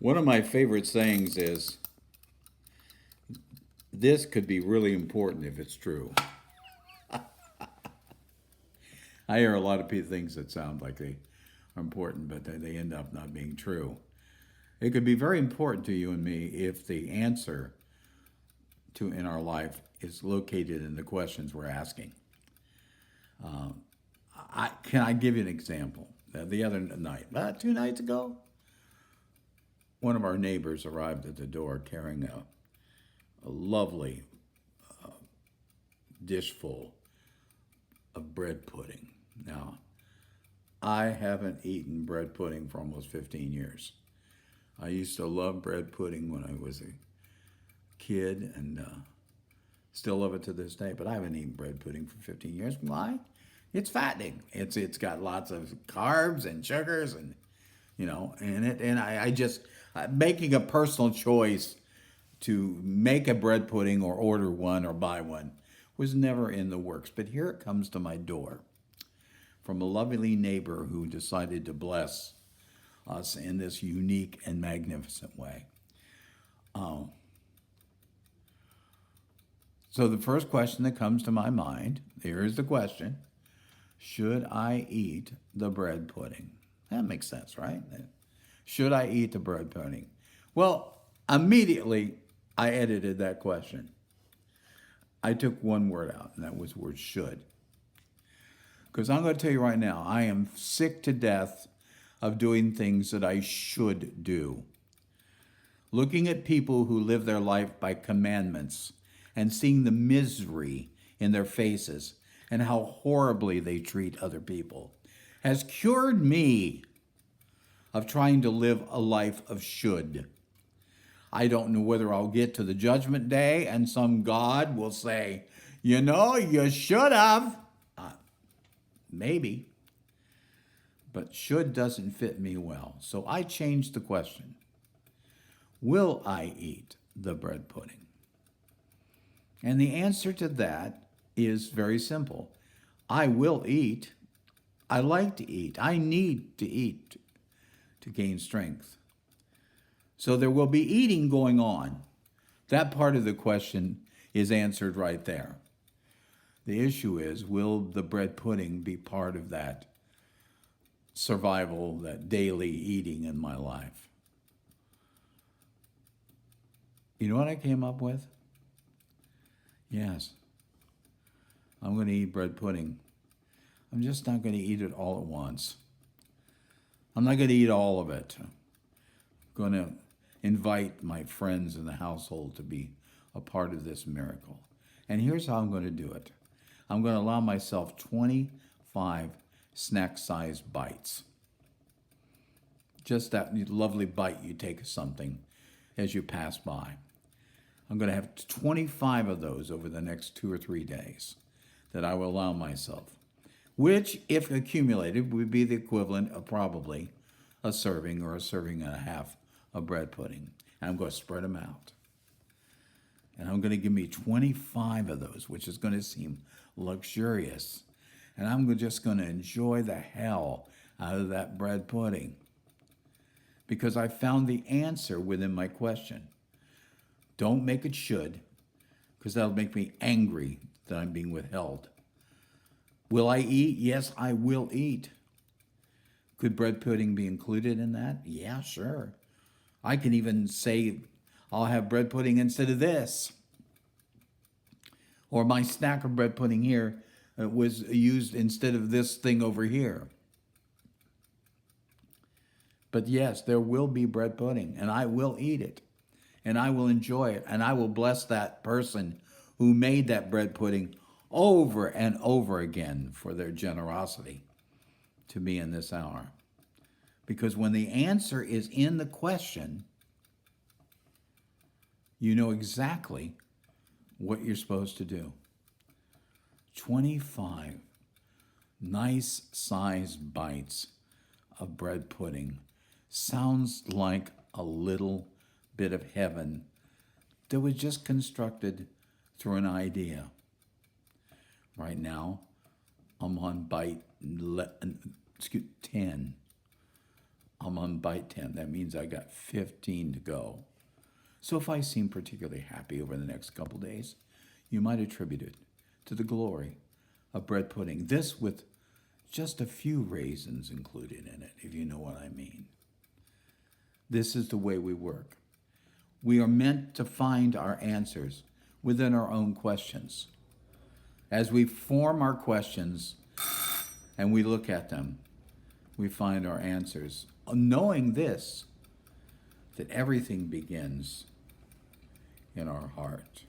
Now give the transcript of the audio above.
One of my favorite sayings is, this could be really important if it's true. I hear a lot of things that sound like they are important, but they end up not being true. It could be very important to you and me if the answer to in our life is located in the questions we're asking. Can I give you an example? The other night, about 2 nights ago, one of our neighbors arrived at the door carrying a lovely dish full of bread pudding. Now, I haven't eaten bread pudding for almost 15 years. I used to love bread pudding when I was a kid and still love it to this day, but I haven't eaten bread pudding for 15 years. Why? It's fattening. It's got lots of carbs and sugars and I just making a personal choice to make a bread pudding or order one or buy one was never in the works. But here it comes to my door from a lovely neighbor who decided to bless us in this unique and magnificent way. So the first question that comes to my mind, here is the question: should I eat the bread pudding? That makes sense, right? Should I eat the bread pudding? Well, immediately I edited that question. I took one word out, and that was the word should. Because I'm going to tell you right now, I am sick to death of doing things that I should do. Looking at people who live their life by commandments and seeing the misery in their faces and how horribly they treat other people has cured me of trying to live a life of should. I don't know whether I'll get to the judgment day and some God will say, you should have. Maybe. But should doesn't fit me well. So I changed the question. Will I eat the bread pudding? And the answer to that is very simple. I will eat. I like to eat. I need to eat to gain strength. So there will be eating going on. That part of the question is answered right there. The issue is, will the bread pudding be part of that survival, that daily eating in my life? You know what I came up with? Yes, I'm going to eat bread pudding. I'm just not going to eat it all at once. I'm not going to eat all of it. I'm going to invite my friends in the household to be a part of this miracle. And here's how I'm going to do it. I'm going to allow myself 25 snack-sized bites. Just that lovely bite you take of something as you pass by. I'm going to have 25 of those over the next 2 or 3 days that I will allow myself, which, if accumulated, would be the equivalent of probably a serving or a serving and a half of bread pudding. And I'm going to spread them out. And I'm going to give me 25 of those, which is going to seem luxurious. And I'm just going to enjoy the hell out of that bread pudding. Because I found the answer within my question. Don't make it should, because that'll make me angry that I'm being withheld. Will I eat? Yes, I will eat. Could bread pudding be included in that? Yeah, sure. I can even say I'll have bread pudding instead of this. Or my snack of bread pudding here was used instead of this thing over here. But yes, there will be bread pudding, and I will eat it, and I will enjoy it, and I will bless that person who made that bread pudding over and over again for their generosity to me in this hour. Because when the answer is in the question, you know exactly what you're supposed to do. 25 nice sized bites of bread pudding sounds like a little bit of heaven that was just constructed through an idea. Right now, I'm on bite 10. I'm on bite 10. That means I got 15 to go. So if I seem particularly happy over the next couple days, you might attribute it to the glory of bread pudding. This with just a few raisins included in it, if you know what I mean. This is the way we work. We are meant to find our answers within our own questions. As we form our questions and we look at them, we find our answers. Knowing this, that everything begins in our heart.